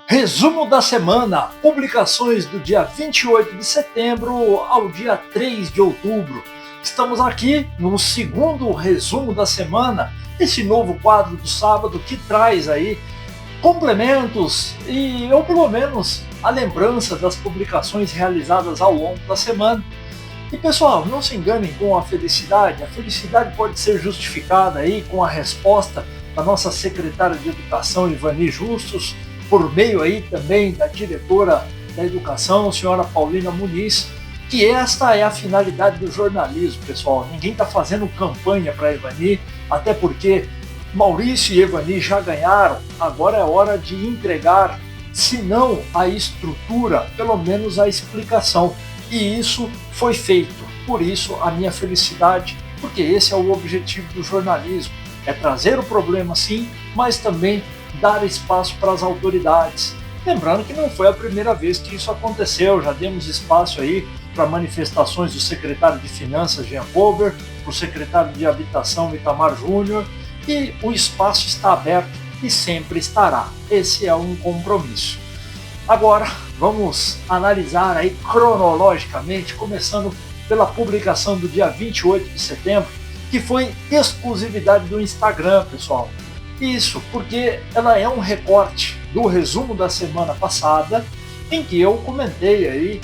Resumo da semana, publicações do dia 28 de setembro ao dia 3 de outubro. Estamos aqui no segundo resumo da semana, esse novo quadro do sábado que traz aí complementos ou pelo menos a lembrança das publicações realizadas ao longo da semana. E pessoal, não se enganem com a felicidade pode ser justificada aí com a resposta da nossa secretária de Educação, Ivani Justus, por meio aí também da diretora da Educação, senhora Paulina Muniz, que esta é a finalidade do jornalismo, pessoal. Ninguém está fazendo campanha para a Ivani, até porque Maurício e Ivani já ganharam, agora é hora de entregar, se não a estrutura, pelo menos a explicação. E isso foi feito, por isso a minha felicidade, porque esse é o objetivo do jornalismo, é trazer o problema sim, mas também dar espaço para as autoridades. Lembrando que não foi a primeira vez que isso aconteceu, já demos espaço aí para manifestações do secretário de Finanças, Jean Colbert, para o secretário de Habitação, Itamar Júnior, e o espaço está aberto e sempre estará. Esse é um compromisso. Agora, vamos analisar aí cronologicamente, começando pela publicação do dia 28 de setembro, que foi exclusividade do Instagram, pessoal. Isso, porque ela é um recorte do resumo da semana passada, em que eu comentei aí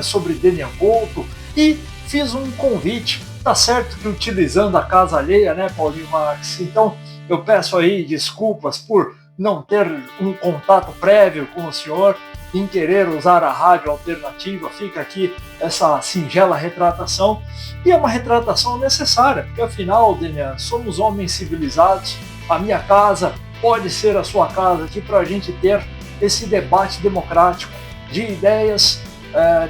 sobre Denian Couto e fiz um convite. Tá certo que utilizando a casa alheia, né, Paulinho Marques? Então, eu peço aí desculpas por não ter um contato prévio com o senhor, em querer usar a rádio alternativa. Fica aqui essa singela retratação, e é uma retratação necessária, porque afinal, Denian, somos homens civilizados. A minha casa pode ser a sua casa aqui para a gente ter esse debate democrático de ideias.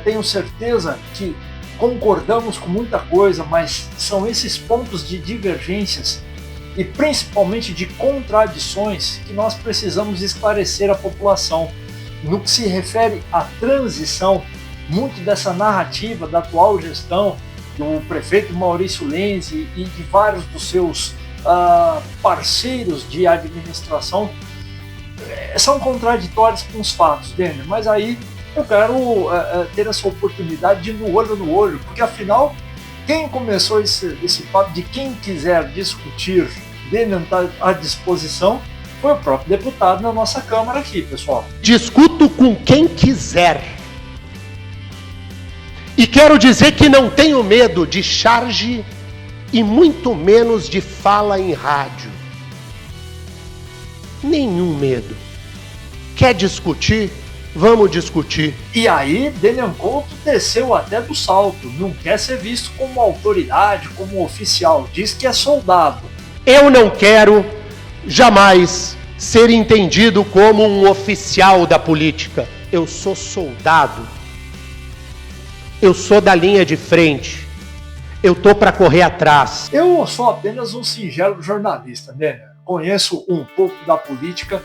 Tenho certeza que concordamos com muita coisa, mas são esses pontos de divergências e principalmente de contradições que nós precisamos esclarecer à população. No que se refere à transição, muito dessa narrativa da atual gestão do prefeito Maurício Lenzi e de vários dos seus parceiros de administração são contraditórios com os fatos, Daniel, mas aí eu quero ter essa oportunidade de ir no olho, porque afinal, quem começou esse papo de quem quiser discutir, Daniel está à disposição, foi o próprio deputado na nossa Câmara aqui, pessoal. Discuto com quem quiser. E quero dizer que não tenho medo de charge e muito menos de fala em rádio. Nenhum medo. Quer discutir? Vamos discutir. E aí, Denian Couto desceu até do salto. Não quer ser visto como autoridade, como oficial. Diz que é soldado. Eu não quero jamais ser entendido como um oficial da política. Eu sou soldado. Eu sou da linha de frente. Eu tô para correr atrás. Eu sou apenas um singelo jornalista, né? Conheço um pouco da política,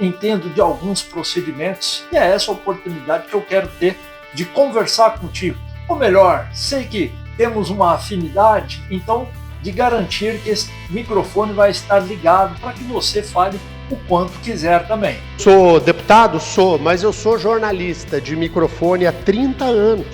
entendo de alguns procedimentos, e é essa oportunidade que eu quero ter de conversar contigo. Ou melhor, sei que temos uma afinidade, então de garantir que esse microfone vai estar ligado para que você fale o quanto quiser também. Sou deputado? Sou, mas eu sou jornalista de microfone há 30 anos.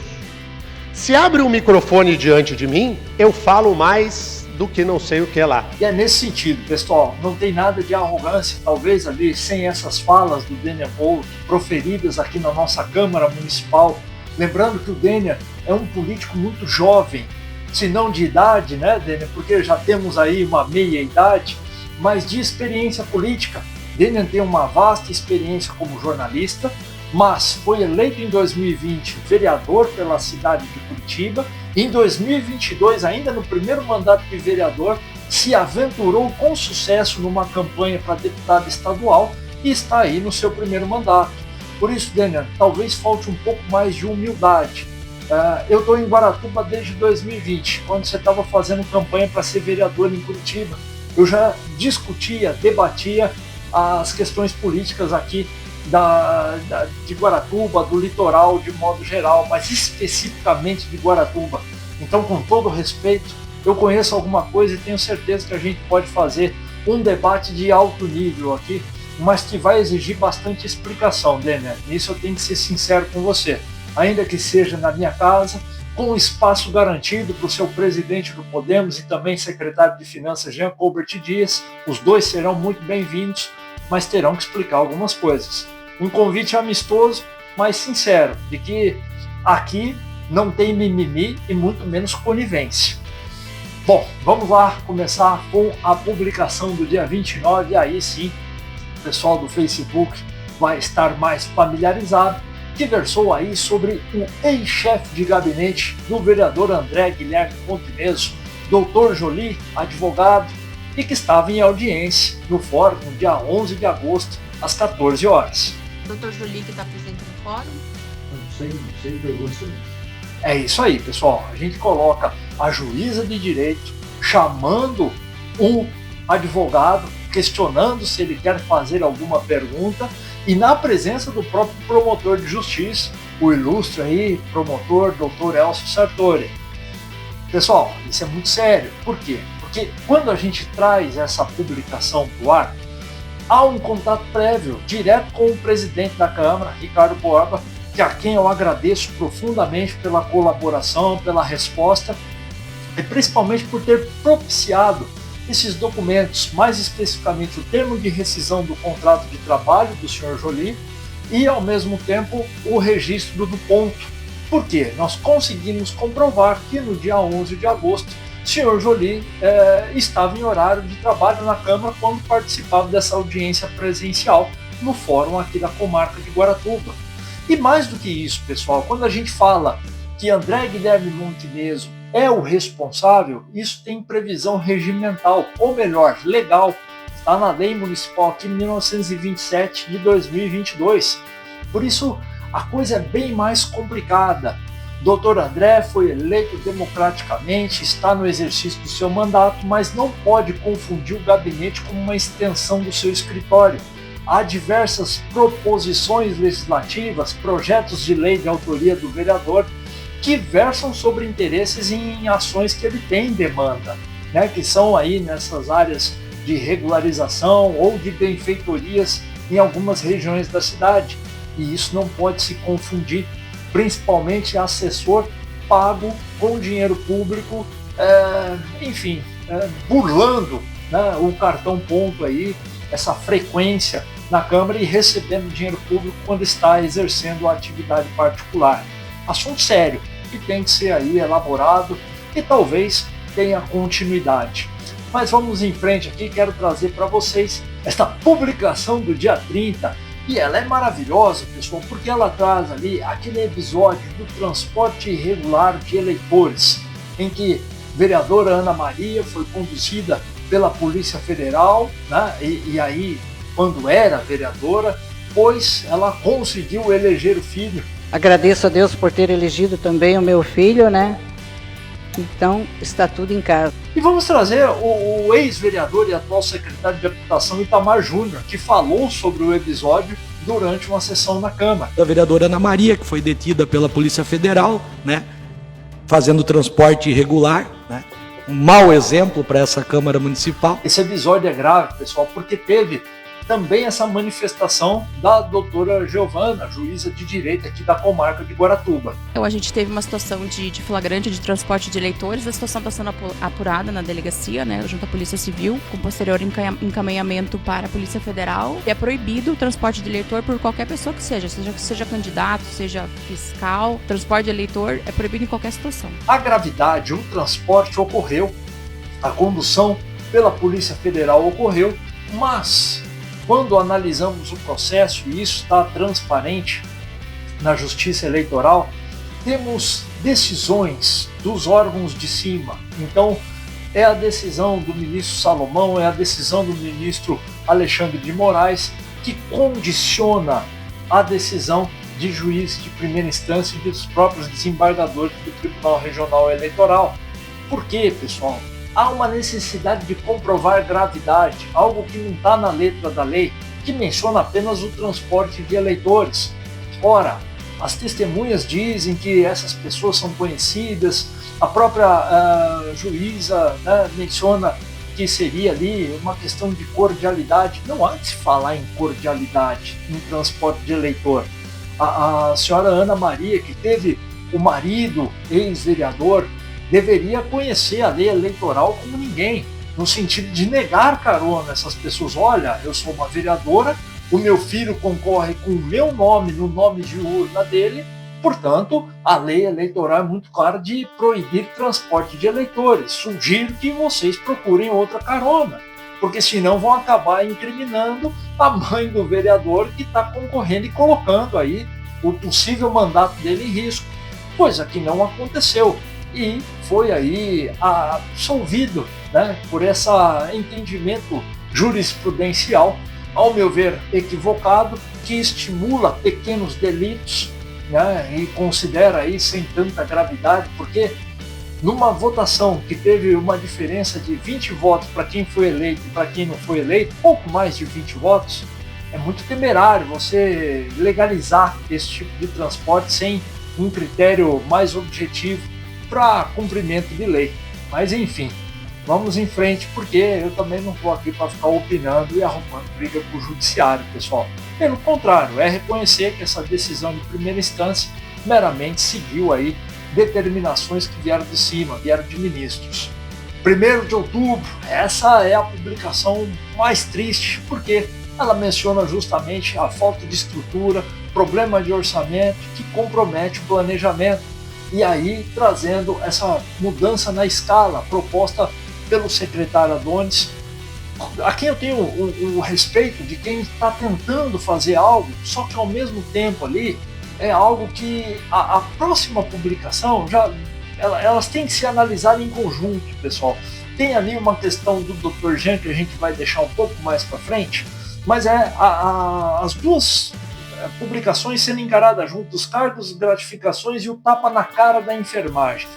Se abre um microfone diante de mim, eu falo mais do que não sei o que é lá. E é nesse sentido, pessoal, não tem nada de arrogância, talvez ali sem essas falas do Denian Couto, proferidas aqui na nossa Câmara Municipal. Lembrando que o Denian é um político muito jovem, se não de idade, né, Denian? Porque já temos aí uma meia idade, mas de experiência política. Denian tem uma vasta experiência como jornalista, mas foi eleito em 2020 vereador pela cidade de Curitiba. Em 2022, ainda no primeiro mandato de vereador, se aventurou com sucesso numa campanha para deputado estadual e está aí no seu primeiro mandato. Por isso, Denian, talvez falte um pouco mais de humildade. Eu estou em Guaratuba desde 2020, quando você estava fazendo campanha para ser vereador em Curitiba. Eu já discutia, debatia as questões políticas aqui de Guaratuba, do litoral de modo geral, mas especificamente de Guaratuba. Então, com todo respeito, eu conheço alguma coisa e tenho certeza que a gente pode fazer um debate de alto nível aqui mas que vai exigir bastante explicação, Denner. Nisso eu tenho que ser sincero com você. Ainda que seja na minha casa, com espaço garantido para o seu presidente do Podemos e também secretário de Finanças, Jean Colbert Dias, os dois serão muito bem-vindos, mas terão que explicar algumas coisas. Um convite amistoso, mas sincero, de que aqui não tem mimimi e muito menos conivência. Bom, vamos lá começar com a publicação do dia 29, e aí sim, o pessoal do Facebook vai estar mais familiarizado, que versou aí sobre o ex-chefe de gabinete do vereador André Guilherme Montineso, Dr. Joly, advogado, e que estava em audiência no fórum no dia 11 de agosto, às 14 horas. Dr. Joly que está presente no fórum? Não sei, pergunta. É isso aí, pessoal. A gente coloca a juíza de direito chamando o advogado, questionando se ele quer fazer alguma pergunta, e na presença do próprio promotor de justiça, o ilustre aí, promotor Dr. Elcio Sartori. Pessoal, isso é muito sério. Por quê? Porque quando a gente traz essa publicação para o ar, há um contato prévio, direto com o presidente da Câmara, Ricardo Borba, a quem eu agradeço profundamente pela colaboração, pela resposta, e principalmente por ter propiciado esses documentos, mais especificamente o termo de rescisão do contrato de trabalho do Sr. Joly e, ao mesmo tempo, o registro do ponto. Por quê? Nós conseguimos comprovar que no dia 11 de agosto, o Sr. Joly estava em horário de trabalho na Câmara quando participava dessa audiência presencial no fórum aqui da comarca de Guaratuba. E mais do que isso, pessoal, quando a gente fala que André Guilherme Montineso é o responsável, isso tem previsão regimental, ou melhor, legal. Está na Lei Municipal aqui 1927 de 2022. Por isso, a coisa é bem mais complicada. Dr. André foi eleito democraticamente, está no exercício do seu mandato, mas não pode confundir o gabinete com uma extensão do seu escritório. Há diversas proposições legislativas, projetos de lei de autoria do vereador, que versam sobre interesses em ações que ele tem em demanda, né, que são aí nessas áreas de regularização ou de benfeitorias em algumas regiões da cidade. E isso não pode se confundir, principalmente assessor pago com dinheiro público, burlando, né, o cartão ponto aí, essa frequência na Câmara e recebendo dinheiro público quando está exercendo a atividade particular. Assunto sério, que tem que ser aí elaborado e talvez tenha continuidade. Mas vamos em frente aqui, quero trazer para vocês esta publicação do dia 30, e ela é maravilhosa, pessoal, porque ela traz ali aquele episódio do transporte irregular de eleitores, em que a vereadora Ana Maria foi conduzida pela Polícia Federal, né, e aí, quando era vereadora, pois ela conseguiu eleger o filho. Agradeço a Deus por ter elegido também o meu filho, né? Então, está tudo em casa. E vamos trazer o ex-vereador e atual secretário de Habitação, Itamar Júnior, que falou sobre o episódio durante uma sessão na Câmara. A vereadora Ana Maria, que foi detida pela Polícia Federal, né? Fazendo transporte irregular, né? Um mau exemplo para essa Câmara Municipal. Esse episódio é grave, pessoal, porque teve também essa manifestação da doutora Giovana, juíza de direito aqui da comarca de Guaratuba. Então, a gente teve uma situação de flagrante de transporte de eleitores, a situação está sendo apurada na delegacia, né, junto à Polícia Civil, com posterior encaminhamento para a Polícia Federal. E é proibido o transporte de eleitor por qualquer pessoa que seja candidato, seja fiscal. Transporte de eleitor é proibido em qualquer situação. A gravidade, o transporte ocorreu, a condução pela Polícia Federal ocorreu, mas quando analisamos o processo, e isso está transparente na Justiça Eleitoral, temos decisões dos órgãos de cima. Então, é a decisão do ministro Salomão, é a decisão do ministro Alexandre de Moraes que condiciona a decisão de juiz de primeira instância e dos próprios desembargadores do Tribunal Regional Eleitoral. Por quê, pessoal? Há uma necessidade de comprovar gravidade, algo que não está na letra da lei, que menciona apenas o transporte de eleitores. Ora, as testemunhas dizem que essas pessoas são conhecidas, a própria juíza, né, menciona que seria ali uma questão de cordialidade. Não há de se falar em cordialidade em transporte de eleitor. A senhora Ana Maria, que teve o marido ex-vereador, deveria conhecer a lei eleitoral como ninguém, no sentido de negar carona a essas pessoas. Olha, eu sou uma vereadora, o meu filho concorre com o meu nome no nome de urna dele, portanto, a lei eleitoral é muito clara de proibir transporte de eleitores. Sugiro que vocês procurem outra carona, porque senão vão acabar incriminando a mãe do vereador que está concorrendo e colocando aí o possível mandato dele em risco, coisa que não aconteceu. E foi aí absolvido, né, por esse entendimento jurisprudencial, ao meu ver, equivocado, que estimula pequenos delitos, né, e considera aí sem tanta gravidade, porque numa votação que teve uma diferença de 20 votos para quem foi eleito e para quem não foi eleito, pouco mais de 20 votos, é muito temerário você legalizar esse tipo de transporte sem um critério mais objetivo para cumprimento de lei. Mas enfim, vamos em frente, porque eu também não estou aqui para ficar opinando e arrumando briga com o judiciário, pessoal. Pelo contrário, é reconhecer que essa decisão de primeira instância meramente seguiu aí determinações que vieram de cima, vieram de ministros. 1º de outubro, essa é a publicação mais triste, porque ela menciona justamente a falta de estrutura, problema de orçamento que compromete o planejamento. E aí trazendo essa mudança na escala proposta pelo secretário Adonis, a quem eu tenho o respeito de quem está tentando fazer algo, só que ao mesmo tempo ali é algo que a próxima publicação, elas têm que se analisar em conjunto, pessoal. Tem ali uma questão do Dr. Jean que a gente vai deixar um pouco mais para frente, mas as duas publicações sendo encaradas junto, os cargos, gratificações e o tapa na cara da enfermagem.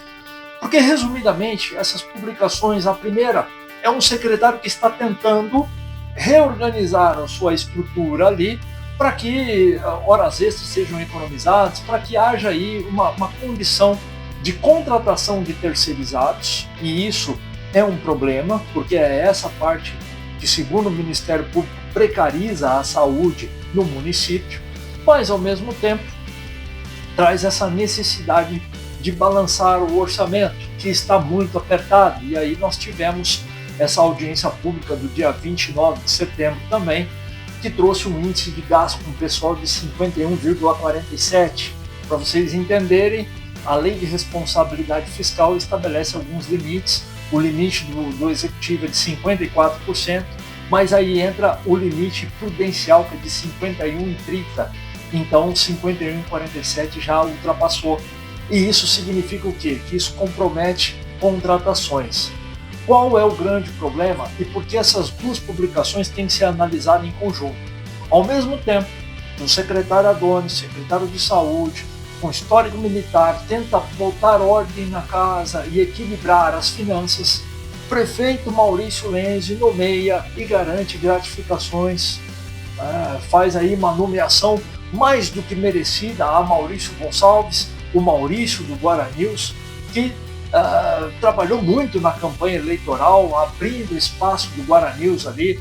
Porque, resumidamente, essas publicações, a primeira é um secretário que está tentando reorganizar a sua estrutura ali para que horas extras sejam economizadas, para que haja aí uma condição de contratação de terceirizados, e isso é um problema, porque é essa parte que, segundo o Ministério Público, precariza a saúde no município, mas ao mesmo tempo traz essa necessidade de balançar o orçamento, que está muito apertado. E aí nós tivemos essa audiência pública do dia 29 de setembro também, que trouxe um índice de gasto com o pessoal de 51,47. Para vocês entenderem, a Lei de Responsabilidade Fiscal estabelece alguns limites. O limite do executivo é de 54%, mas aí entra o limite prudencial, que é de 51,30%. Então 51,47 já ultrapassou. E isso significa o quê? Que isso compromete contratações. Qual é o grande problema e por que essas duas publicações têm que ser analisadas em conjunto? Ao mesmo tempo, o secretário Adonis, secretário de Saúde, com histórico militar, tenta botar ordem na casa e equilibrar as finanças, o prefeito Maurício Lenzi nomeia e garante gratificações, faz aí uma nomeação mais do que merecida a Maurício Gonçalves, o Maurício do Guaranews, que trabalhou muito na campanha eleitoral, abrindo espaço do Guaranews ali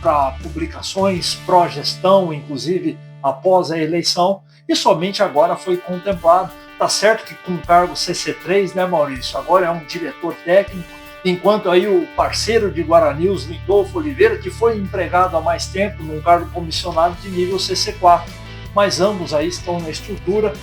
para publicações pró-gestão, inclusive após a eleição, e somente agora foi contemplado. Tá certo que com o cargo CC3, né, Maurício? Agora é um diretor técnico, enquanto aí o parceiro de Guaranews, Lindolfo Oliveira, que foi empregado há mais tempo num cargo comissionado de nível CC4. Mas ambos aí estão na estrutura.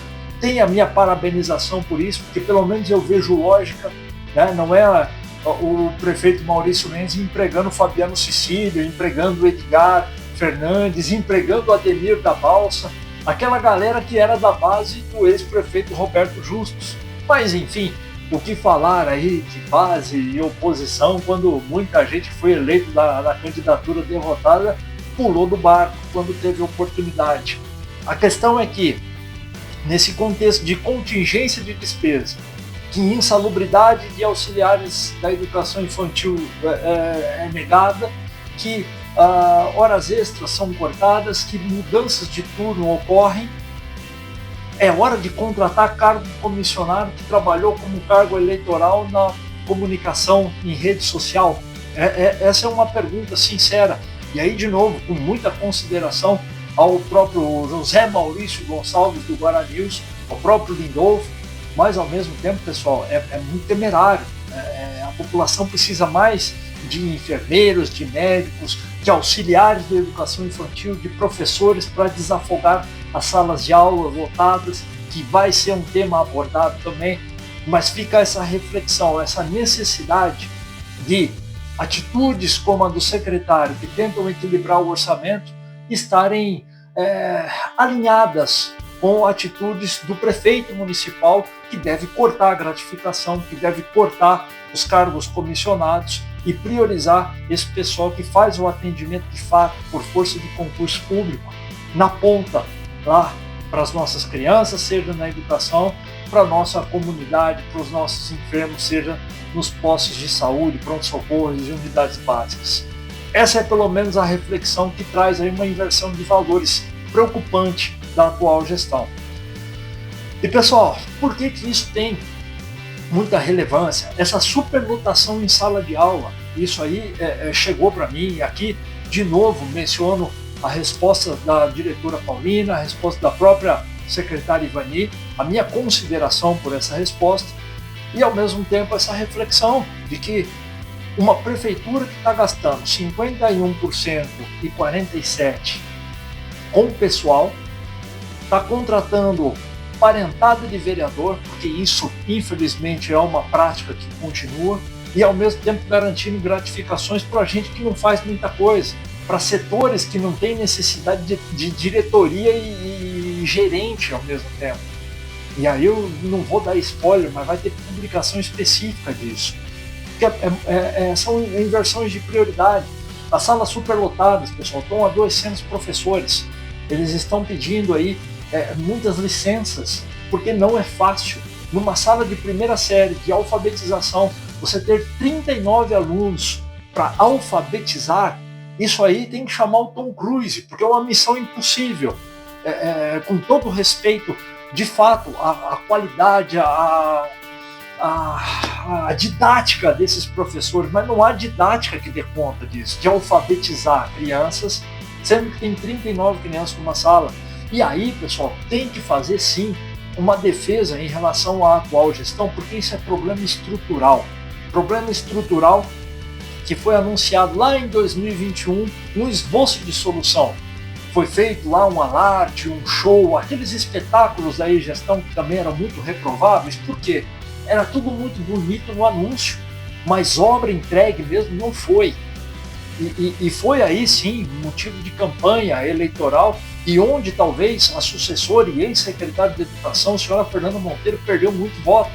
Tem a minha parabenização por isso, porque pelo menos eu vejo lógica, né? Não é o prefeito Maurício Lenzi empregando o Fabiano Cecílio, empregando o Edgar Fernandes, empregando o Ademir da Balsa, aquela galera que era da base do ex-prefeito Roberto Justus. Mas enfim, o que falar aí de base e oposição quando muita gente foi eleito da candidatura derrotada pulou do barco quando teve oportunidade. A questão é que, nesse contexto de contingência de despesa, que insalubridade de auxiliares da educação infantil é negada, que horas extras são cortadas, que mudanças de turno ocorrem, é hora de contratar cargo comissionado que trabalhou como cargo eleitoral na comunicação em rede social. Essa é uma pergunta sincera. E aí, de novo, com muita consideração ao próprio José Maurício Gonçalves do Guaranius, ao próprio Lindolfo, mas ao mesmo tempo, pessoal, é muito temerário. A população precisa mais de enfermeiros, de médicos, de auxiliares de educação infantil, de professores para desafogar as salas de aula lotadas, que vai ser um tema abordado também, mas fica essa reflexão, essa necessidade de atitudes como a do secretário, que tentam equilibrar o orçamento, estarem alinhadas com atitudes do prefeito municipal, que deve cortar a gratificação, que deve cortar os cargos comissionados e priorizar esse pessoal que faz o atendimento de fato por força de concurso público na ponta, lá para as nossas crianças, seja na educação, para a nossa comunidade, para os nossos enfermos, seja nos postos de saúde, pronto-socorros e unidades básicas. Essa é pelo menos a reflexão que traz aí uma inversão de valores preocupante da atual gestão. E pessoal, por que isso tem muita relevância? Essa superlotação em sala de aula, isso aí chegou para mim, e aqui de novo menciono a resposta da diretora Paulina, a resposta da própria secretária Ivani, a minha consideração por essa resposta e ao mesmo tempo essa reflexão de que uma prefeitura que está gastando 51% e 47% com o pessoal, está contratando parentada de vereador, porque isso infelizmente é uma prática que continua, e ao mesmo tempo garantindo gratificações para gente que não faz muita coisa, para setores que não têm necessidade de diretoria e gerente ao mesmo tempo. E aí eu não vou dar spoiler, mas vai ter publicação específica disso. Porque são inversões de prioridade. As salas superlotadas, pessoal, estão adoecendo os professores. Eles estão pedindo aí muitas licenças, porque não é fácil. Numa sala de primeira série de alfabetização, você ter 39 alunos para alfabetizar, isso aí tem que chamar o Tom Cruise, porque é uma missão impossível. Com todo respeito, de fato, a qualidade, a didática desses professores, mas não há didática que dê conta disso, de alfabetizar crianças, sendo que tem 39 crianças numa sala. E aí, pessoal, tem que fazer sim uma defesa em relação à atual gestão, porque isso é problema estrutural. Problema estrutural que foi anunciado lá em 2021, um esboço de solução. Foi feito lá um alarde, um show, aqueles espetáculos da gestão que também eram muito reprováveis, porque era tudo muito bonito no anúncio, mas obra entregue mesmo não foi. E foi aí sim motivo de campanha eleitoral, e onde talvez a sucessora e ex-secretária de Educação, a senhora Fernanda Monteiro, perdeu muito voto,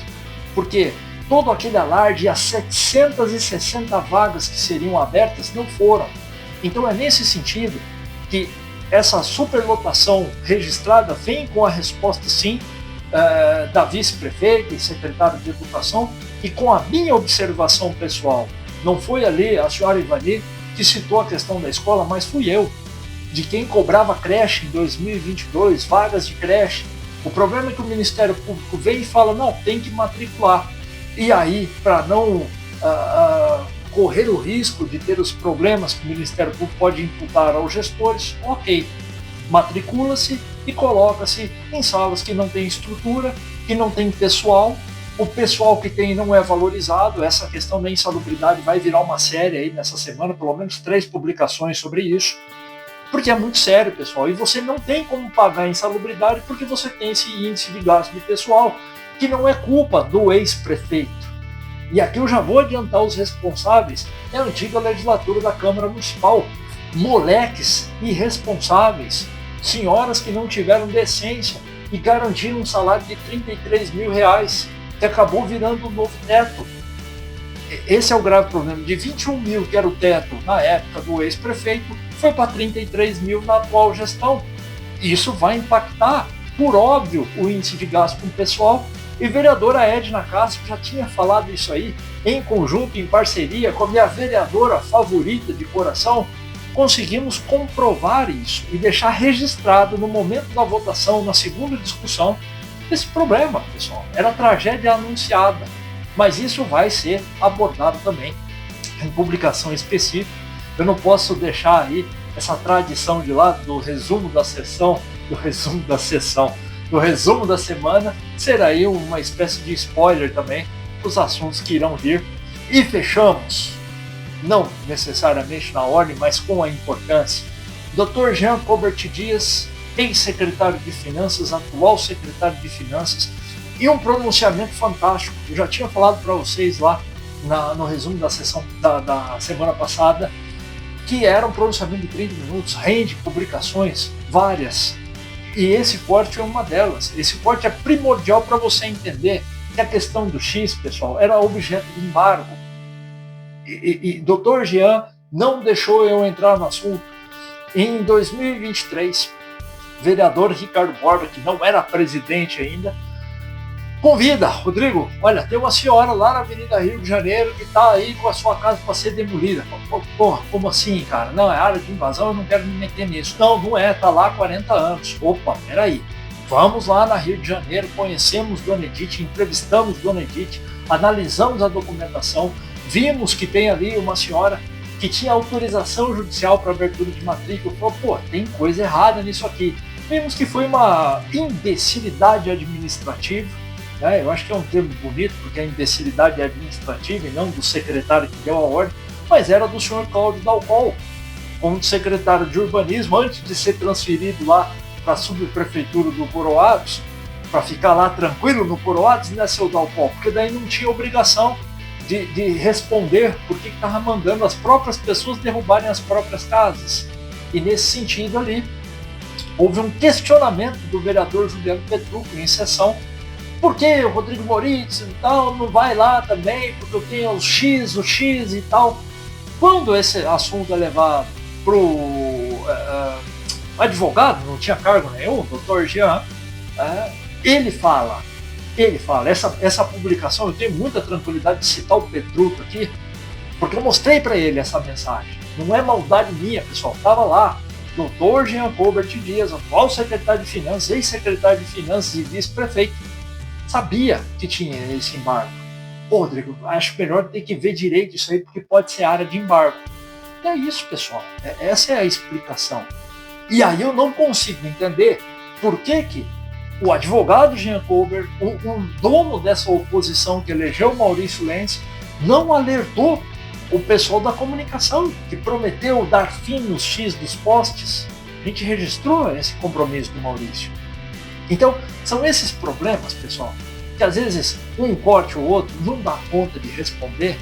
porque todo aquele alarde e as 760 vagas que seriam abertas não foram. Então é nesse sentido que essa superlotação registrada vem com a resposta sim da vice-prefeita e secretária de Educação, e com a minha observação pessoal. Não foi ali a senhora Ivani que citou a questão da escola, mas fui eu, de quem cobrava creche em 2022, vagas de creche. O problema é que o Ministério Público vem e fala, não, tem que matricular. E aí, para não correr o risco de ter os problemas que o Ministério Público pode imputar aos gestores, ok, matricula-se e coloca-se em salas que não tem estrutura, que não tem pessoal. O pessoal que tem não é valorizado. Essa questão da insalubridade vai virar uma série aí nessa semana, pelo menos 3 publicações sobre isso, porque é muito sério, pessoal, e você não tem como pagar a insalubridade porque você tem esse índice de gasto de pessoal, que não é culpa do ex-prefeito. E aqui eu já vou adiantar os responsáveis, é a antiga legislatura da Câmara Municipal, moleques irresponsáveis, senhoras que não tiveram decência e garantiram um salário de R$33 mil, que acabou virando o novo teto. Esse é o grave problema. De 21 mil, que era o teto na época do ex-prefeito, foi para 33 mil na atual gestão. Isso vai impactar, por óbvio, o índice de gasto com o pessoal. E a vereadora Edna Castro já tinha falado isso aí, em conjunto, em parceria com a minha vereadora favorita de coração. Conseguimos comprovar isso e deixar registrado no momento da votação, na segunda discussão, esse problema, pessoal. Era tragédia anunciada, mas isso vai ser abordado também em publicação específica. Eu não posso deixar aí essa tradição de lado do resumo da sessão, do resumo da semana, ser aí uma espécie de spoiler também dos assuntos que irão vir. E fechamos, não necessariamente na ordem, mas com a importância. Dr. Jean Colbert Dias, ex-secretário de Finanças, atual secretário de Finanças, e um pronunciamento fantástico. Eu já tinha falado para vocês lá no resumo da sessão da semana passada, que era um pronunciamento de 30 minutos, rende publicações várias, e esse corte é uma delas. Esse corte é primordial para você entender que a questão do X, pessoal, era objeto de embargo. E Dr. Jean não deixou eu entrar no assunto. Em 2023, vereador Ricardo Borba, que não era presidente ainda, convida, Rodrigo, olha, tem uma senhora lá na Avenida Rio de Janeiro que está aí com a sua casa para ser demolida. Porra, como assim, cara? Não, é área de invasão, eu não quero me meter nisso. Não é, tá lá há 40 anos. Opa, peraí. Vamos lá na Rio de Janeiro, conhecemos Dona Edith, entrevistamos Dona Edith, analisamos a documentação, vimos que tem ali uma senhora que tinha autorização judicial para abertura de matrícula. Falou, pô, tem coisa errada nisso aqui. Vimos que foi uma imbecilidade administrativa. Eu acho que é um termo bonito, porque a imbecilidade é administrativa e não do secretário que deu a ordem, mas era do senhor Cláudio Dalcol, como secretário de urbanismo, antes de ser transferido lá para a subprefeitura do Coroados, para ficar lá tranquilo no Coroados, né, seu Dalcol? Porque daí não tinha obrigação de responder porque estava mandando as próprias pessoas derrubarem as próprias casas. E nesse sentido ali, houve um questionamento do vereador Juliano Petrucco em sessão. Por que o Rodrigo Moritz e tal não vai lá também, porque eu tenho o X e tal. Quando esse assunto é levado para o advogado, não tinha cargo nenhum, o Dr. Jean, ele fala, essa publicação, eu tenho muita tranquilidade de citar o Petrucco aqui, porque eu mostrei para ele essa mensagem. Não é maldade minha, pessoal, estava lá. Dr. Jean Colbert Dias, atual secretário de Finanças, ex-secretário de Finanças e vice-prefeito, sabia que tinha esse embargo. Pô, Rodrigo, acho melhor ter que ver direito isso aí, porque pode ser área de embargo. E é isso, pessoal. Essa é a explicação. E aí eu não consigo entender por que o advogado Jean Colbert, o dono dessa oposição que elegeu Maurício Lenz, não alertou o pessoal da comunicação, que prometeu dar fim nos X dos postes. A gente registrou esse compromisso do Maurício. Então, são esses problemas, pessoal, que às vezes um corte ou outro não dá conta de responder,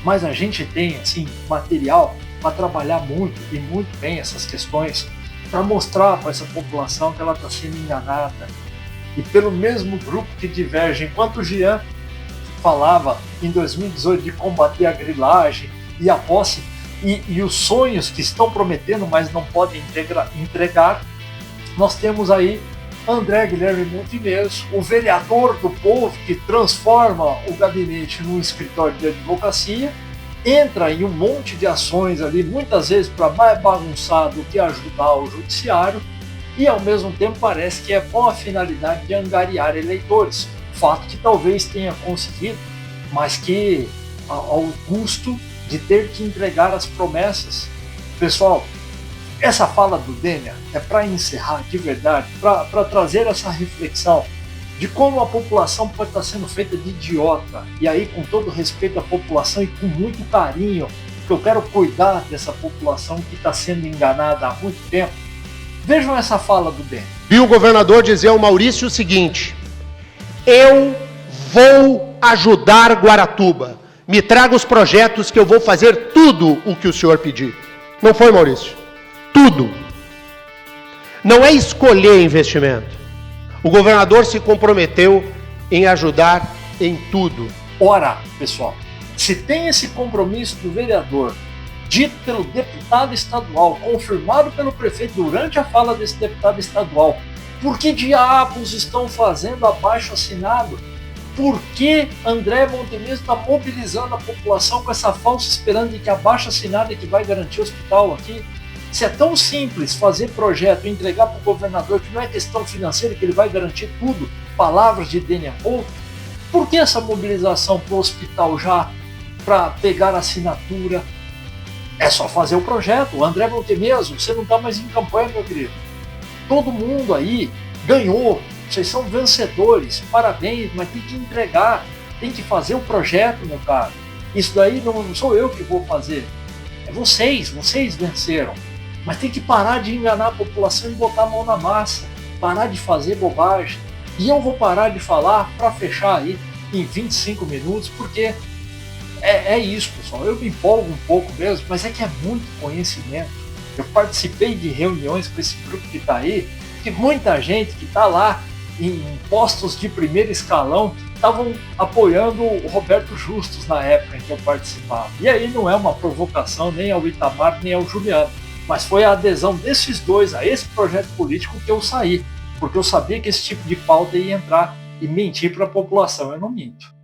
mas a gente tem, assim, material para trabalhar muito e muito bem essas questões, para mostrar para essa população que ela está sendo enganada. E pelo mesmo grupo que diverge, enquanto o Jean falava em 2018 de combater a grilagem e a posse e os sonhos que estão prometendo, mas não podem entregar, nós temos aí André Guilherme Montenegro, o vereador do povo que transforma o gabinete num escritório de advocacia, entra em um monte de ações ali, muitas vezes para mais bagunçar do que ajudar o judiciário, e ao mesmo tempo parece que é com a finalidade de angariar eleitores, fato que talvez tenha conseguido, mas que ao custo de ter que entregar as promessas. Pessoal, essa fala do Dênia é para encerrar de verdade, para trazer essa reflexão de como a população pode estar sendo feita de idiota. E aí, com todo respeito à população e com muito carinho, que eu quero cuidar dessa população que está sendo enganada há muito tempo. Vejam essa fala do Dênia. Vi o governador dizer ao Maurício o seguinte: eu vou ajudar Guaratuba. Me traga os projetos que eu vou fazer tudo o que o senhor pedir. Não foi, Maurício? Tudo. Não é escolher investimento. O governador se comprometeu em ajudar em tudo. Ora, pessoal, se tem esse compromisso do vereador, dito pelo deputado estadual, confirmado pelo prefeito durante a fala desse deputado estadual, por que diabos estão fazendo abaixo-assinado? Por que André Montenegro está mobilizando a população com essa falsa esperança de que abaixo-assinado é que vai garantir o hospital aqui? Se é tão simples fazer projeto e entregar para o governador, que não é questão financeira, que ele vai garantir tudo, palavras de Dênia Couto, por que essa mobilização para o hospital já? para pegar a assinatura. É só fazer o projeto. O André Montemeso, você não está mais em campanha, meu querido. Todo mundo aí ganhou. Vocês são vencedores. Parabéns, mas tem que entregar. Tem que fazer o projeto, meu caro. Isso daí não sou eu que vou fazer. É vocês venceram. Mas tem que parar de enganar a população e botar a mão na massa. Parar de fazer bobagem. E eu vou parar de falar para fechar aí em 25 minutos, porque é isso, pessoal. Eu me empolgo um pouco mesmo, mas é que é muito conhecimento. Eu participei de reuniões com esse grupo que está aí, que muita gente que está lá em postos de primeiro escalão estavam apoiando o Roberto Justus na época em que eu participava. E aí não é uma provocação nem ao Itamar nem ao Juliano, mas foi a adesão desses dois a esse projeto político que eu saí, porque eu sabia que esse tipo de pauta ia entrar e mentir para a população. Eu não minto.